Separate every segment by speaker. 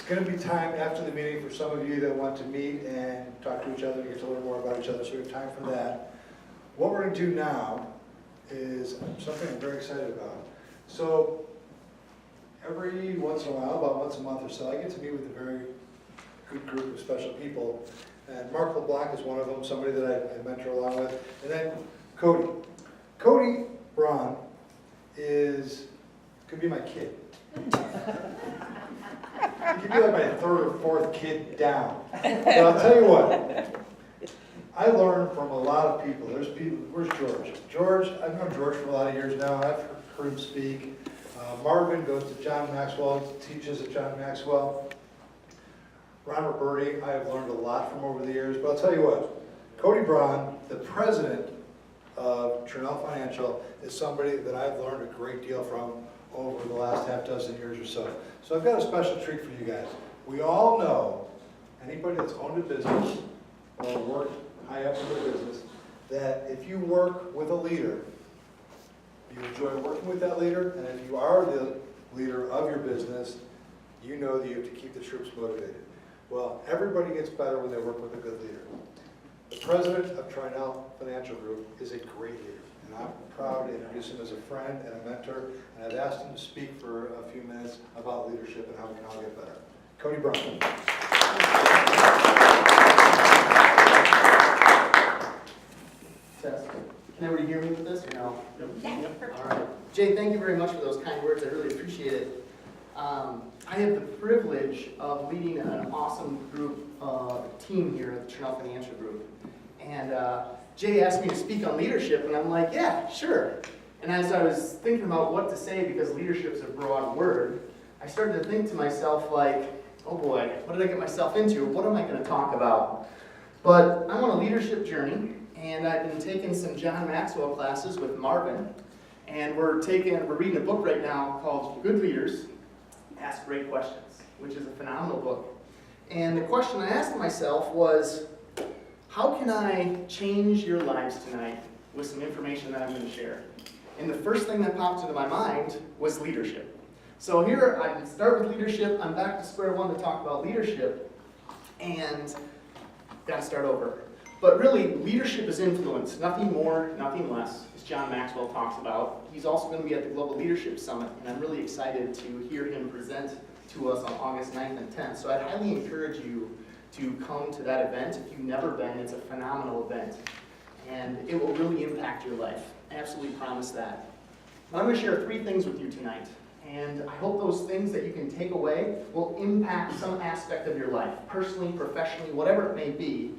Speaker 1: going to be time after the meeting for some of you that want to meet and talk to each other, get to learn more about each other, so we have time for that. What we're going to do now is something I'm very excited about. So every once in a while, about once a month or so, I get to meet with a very good group of special people. And Mark LeBlanc is one of them, somebody that I mentor along with. And then Cody. Cody Braun could be my kid. He could be like my third or fourth kid down. But I'll tell you what, I learned from a lot of people. There's people, where's George? George, I've known George for a lot of years now. I've heard him speak. Marvin goes to John Maxwell, teaches at John Maxwell. Ron Roberti, I have learned a lot from over the years. But I'll tell you what, Cody Braun, the president of Trinell Financial, is somebody that I've learned a great deal from over the last half dozen years or so. So I've got a special treat for you guys. We all know, anybody that's owned a business or worked high up in the business, that if you work with a leader, you enjoy working with that leader, and if you are the leader of your business, you know that you have to keep the troops motivated. Well, everybody gets better when they work with a good leader. The president of Trinell Financial Group is a great leader, and I'm proud to introduce him as a friend and a mentor, and I've asked him to speak for a few minutes about leadership and how we can all get better. Cody Braun.
Speaker 2: Test. Can everybody hear me with this or no?
Speaker 3: Yep.
Speaker 2: All right. Jay, thank you very much for those kind words. I really appreciate it. I have the privilege of leading an awesome group, team here at the Trinell Financial Group. And Jay asked me to speak on leadership, and I'm like, yeah, sure. And as I was thinking about what to say, because leadership's a broad word, I started to think to myself like, oh boy, what did I get myself into? What am I going to talk about? But I'm on a leadership journey, and I've been taking some John Maxwell classes with Marvin, and we're reading a book right now called Good Leaders Ask Great Questions, which is a phenomenal book. And the question I asked myself was, how can I change your lives tonight with some information that I'm going to share? And the first thing that popped into my mind was leadership. So here, I start with leadership. I'm back to square one to talk about leadership, and got to start over. But really, leadership is influence, nothing more, nothing less, as John Maxwell talks about. He's also going to be at the Global Leadership Summit, and I'm really excited to hear him present to us on August 9th and 10th. So I'd highly encourage you to come to that event. If you've never been, it's a phenomenal event, and it will really impact your life. I absolutely promise that. But I'm going to share 3 things with you tonight, and I hope those things that you can take away will impact some aspect of your life, personally, professionally, whatever it may be.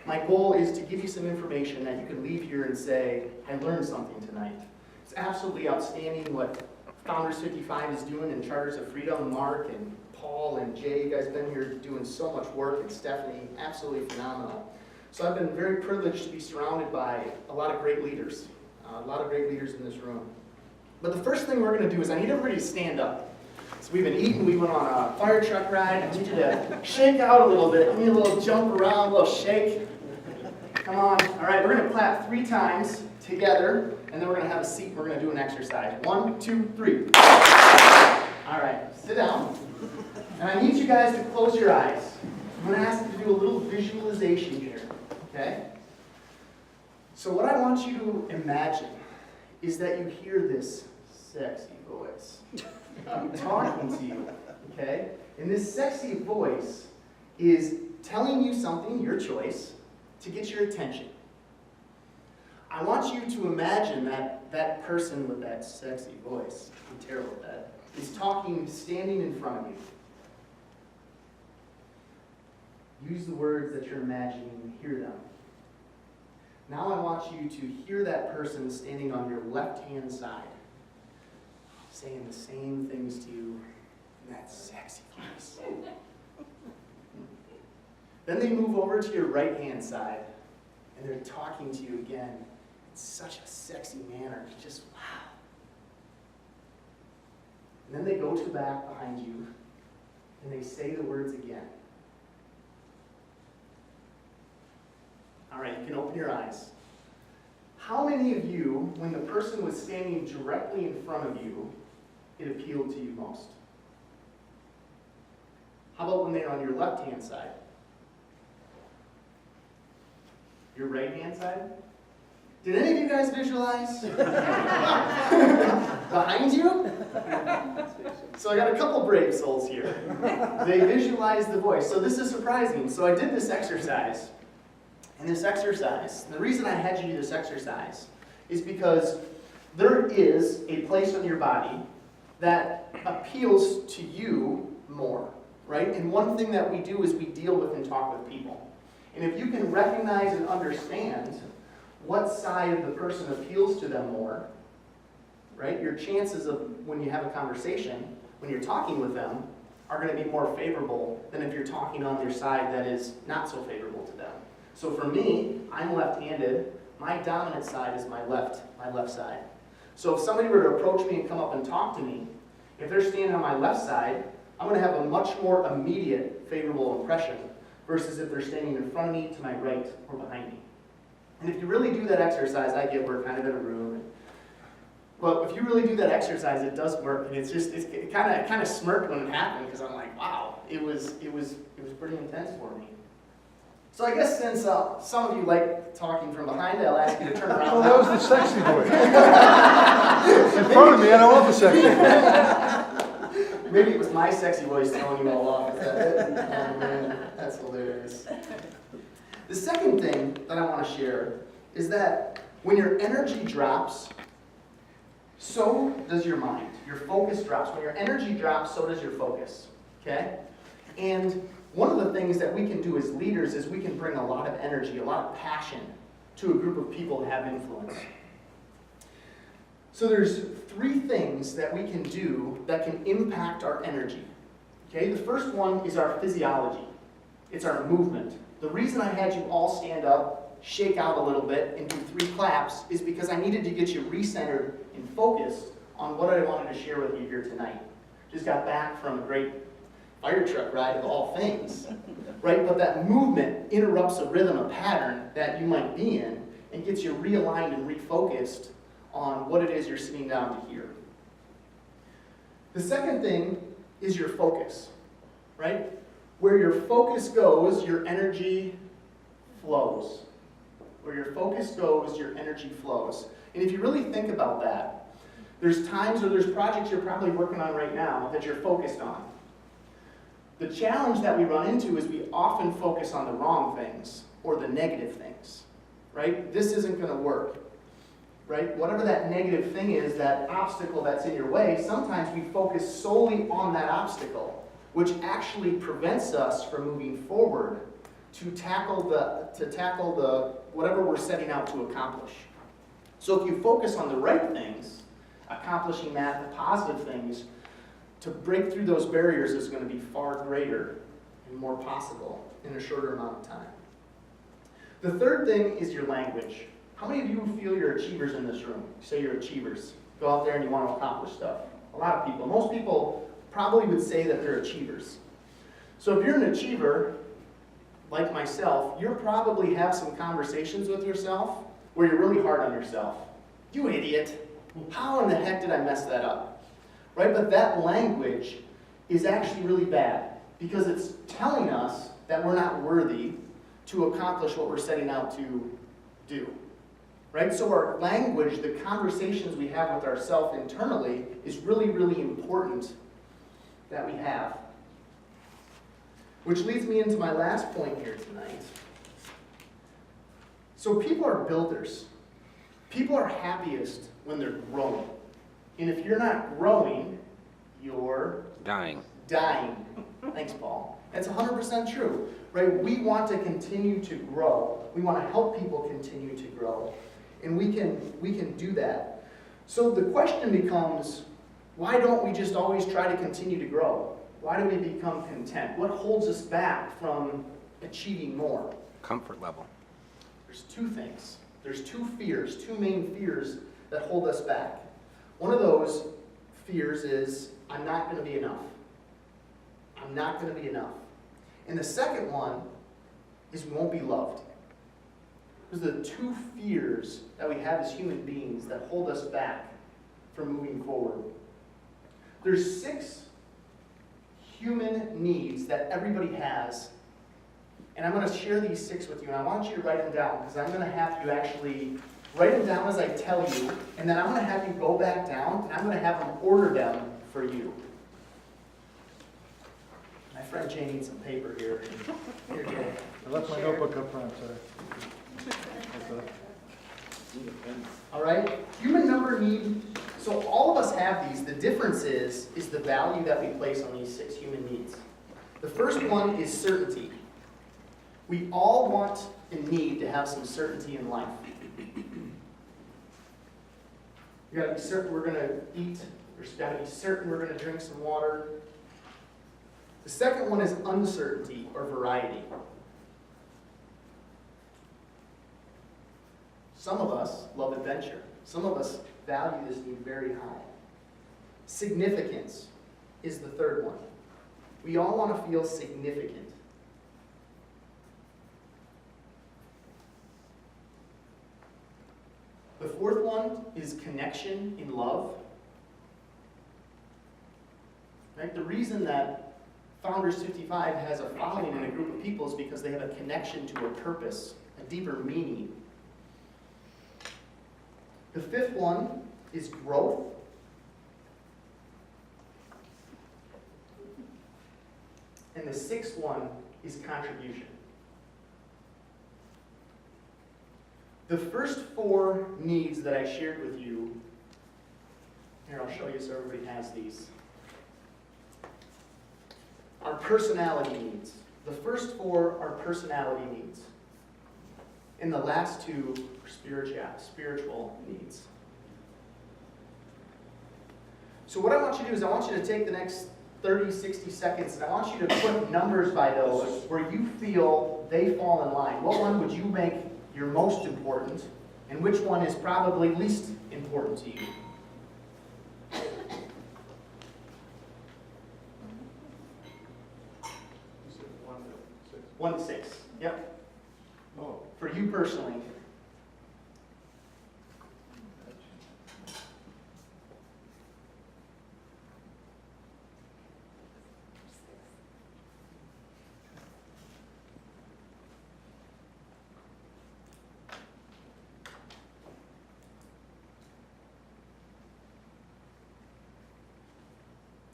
Speaker 2: My goal is to give you some information that you can leave here and say, I learned something tonight. It's absolutely outstanding what Founders 55 is doing in Charters of Freedom. Mark and Paul and Jay, you guys have been here doing so much work, and Stephanie, absolutely phenomenal. So I've been very privileged to be surrounded by a lot of great leaders, in this room. But the first thing we're going to do is I need everybody to stand up. So we've been eating, we went on a fire truck ride. I need you to shake out a little bit. Give me a little jump around, a little shake. Come on. All right, we're going to clap 3 times together, and then we're going to have a seat and we're going to do an exercise. 1, 2, 3. All right, sit down. And I need you guys to close your eyes. I'm going to ask you to do a little visualization here, okay? So what I want you to imagine is that you hear this sexy voice talking to you, okay? And this sexy voice is telling you something, your choice, to get your attention. I want you to imagine that person with that sexy voice, I'm terrible at that, is talking, standing in front of you. Use the words that you're imagining and hear them. Now I want you to hear that person standing on your left-hand side, saying the same things to you in that sexy voice. Then they move over to your right-hand side, and they're talking to you again in such a sexy manner. Just wow. And then they go to the back behind you, and they say the words again. All right, you can open your eyes. How many of you, when the person was standing directly in front of you, it appealed to you most? How about when they're on your left-hand side? Your right-hand side? Did any of you guys visualize? Behind you? So I got a couple brave souls here. They visualize the voice. So this is surprising. So I did this exercise. And this exercise, the reason I had you do this exercise is because there is a place on your body that appeals to you more, right? And one thing that we do is we deal with and talk with people. And if you can recognize and understand what side of the person appeals to them more, right? Your chances of, when you have a conversation, when you're talking with them, are going to be more favorable than if you're talking on their side that is not so favorable to them. So for me, I'm left-handed. My dominant side is my left side. So if somebody were to approach me and come up and talk to me, if they're standing on my left side, I'm going to have a much more immediate favorable impression versus if they're standing in front of me, to my right, or behind me. And if you really do that exercise, I get we're kind of in a room. But if you really do that exercise, it does work. And it kind of smirked when it happened because I'm like, wow, it was pretty intense for me. So I guess since some of you like talking from behind, I'll ask you to turn around.
Speaker 1: Well, that was the sexy voice. In front of me, I don't want the sexy voice.
Speaker 2: Maybe it was my sexy voice throwing you all off. Is that it? Oh man, that's hilarious. The second thing that I want to share is that when your energy drops, so does your mind. Your focus drops. When your energy drops, so does your focus. Okay? And one of the things that we can do as leaders is we can bring a lot of energy, a lot of passion to a group of people that have influence. So there's 3 things that we can do that can impact our energy. Okay? The first one is our physiology. It's our movement. The reason I had you all stand up, shake out a little bit, and do 3 claps is because I needed to get you recentered and focused on what I wanted to share with you here tonight. Just got back from a great fire truck ride of all things, right? But that movement interrupts a rhythm, a pattern that you might be in, and gets you realigned and refocused on what it is you're sitting down to hear. The second thing is your focus, right? Where your focus goes, your energy flows. Where your focus goes, your energy flows. And if you really think about that, there's times or there's projects you're probably working on right now that you're focused on. The challenge that we run into is we often focus on the wrong things or the negative things, right? This isn't going to work, right? Whatever that negative thing is, that obstacle that's in your way, sometimes we focus solely on that obstacle, which actually prevents us from moving forward to tackle the whatever we're setting out to accomplish. So if you focus on the right things, accomplishing that, the positive things, to break through those barriers is going to be far greater and more possible in a shorter amount of time. The third thing is your language. How many of you feel you're achievers in this room? You say you're achievers. Go out there and you want to accomplish stuff. A lot of people. Most people probably would say that they're achievers. So if you're an achiever, like myself, you probably have some conversations with yourself where you're really hard on yourself. You idiot. How in the heck did I mess that up? Right? But that language is actually really bad because it's telling us that we're not worthy to accomplish what we're setting out to do. Right? So our language, the conversations we have with ourselves internally, is really, really important that we have. Which leads me into my last point here tonight. So people are builders. People are happiest when they're growing. And if you're not growing, you're
Speaker 3: dying.
Speaker 2: Thanks, Paul. That's 100% true, right? We want to continue to grow. We want to help people continue to grow. And we can do that. So the question becomes, why don't we just always try to continue to grow? Why do we become content? What holds us back from achieving more?
Speaker 3: Comfort level.
Speaker 2: There's 2 things. There's 2 fears, 2 main fears that hold us back. One of those fears is, I'm not going to be enough. I'm not going to be enough. And the second one is we won't be loved. Those are the 2 fears that we have as human beings that hold us back from moving forward. There's 6 human needs that everybody has. And I'm going to share these 6 with you, and I want you to write them down, because I'm going to have you actually write them down as I tell you, and then I'm going to have you go back down, and I'm going to have them order them for you. My friend Jay needs some paper here. Here, Jay.
Speaker 1: I left my notebook up front, sorry.
Speaker 2: All right? Human number need. So all of us have these. The difference is the value that we place on these 6 human needs. The first one is certainty. We all want and need to have some certainty in life. You gotta be certain we're gonna eat. There's gotta be certain we're gonna drink some water. The second one is uncertainty or variety. Some of us love adventure. Some of us value this need very high. Significance is the third one. We all want to feel significant. The fourth one is connection in love. Right? The reason that Founders 55 has a following in a group of people is because they have a connection to a purpose, a deeper meaning. The fifth one is growth. And the sixth one is contribution. The first 4 needs that I shared with you, here I'll show you so everybody has these, are personality needs. The first 4 are personality needs. And the last 2 are spiritual needs. So what I want you to do is I want you to take the next 30, 60 seconds, and I want you to put numbers by those where you feel they fall in line. What one would you make your most important, and which one is probably least important to you?
Speaker 3: You said 1 to 6.
Speaker 2: 1 to 6. Yep.
Speaker 3: Oh.
Speaker 2: For you personally.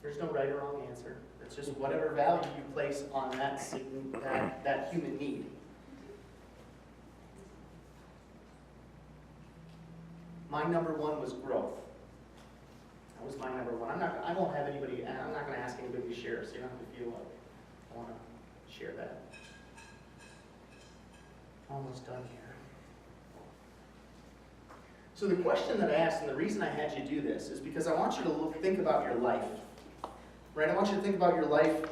Speaker 2: There's no right or wrong answer. It's just whatever value you place on that human need. My number 1 was growth. That was my number 1. I won't have anybody, and I'm not going to ask anybody to share, so you don't have to feel like I want to share that. Almost done here. So the question that I asked, and the reason I had you do this, is because I want you to think about your life. Right? I want you to think about your life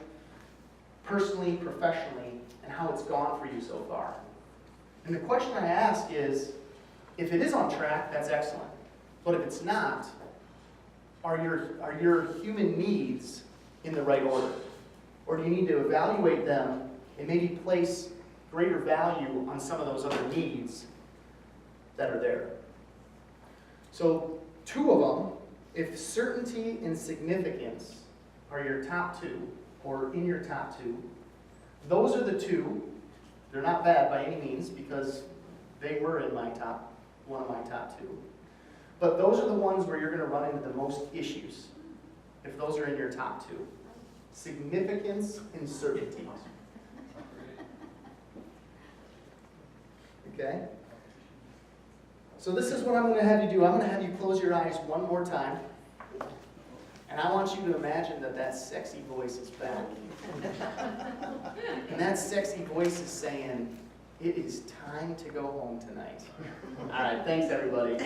Speaker 2: personally, professionally, and how it's gone for you so far. And the question I ask is, if it is on track, that's excellent. But if it's not, are your human needs in the right order? Or do you need to evaluate them and maybe place greater value on some of those other needs that are there? So 2 of them, if certainty and significance are your top 2, or in your top 2, those are the 2. They're not bad by any means, because they were in one of my top 2. But those are the ones where you're going to run into the most issues, if those are in your top 2. Significance and certainty. Okay? So this is what I'm going to have you do. I'm going to have you close your eyes one more time. And I want you to imagine that sexy voice is back. And that sexy voice is saying, it is time to go home tonight. All right, thanks everybody.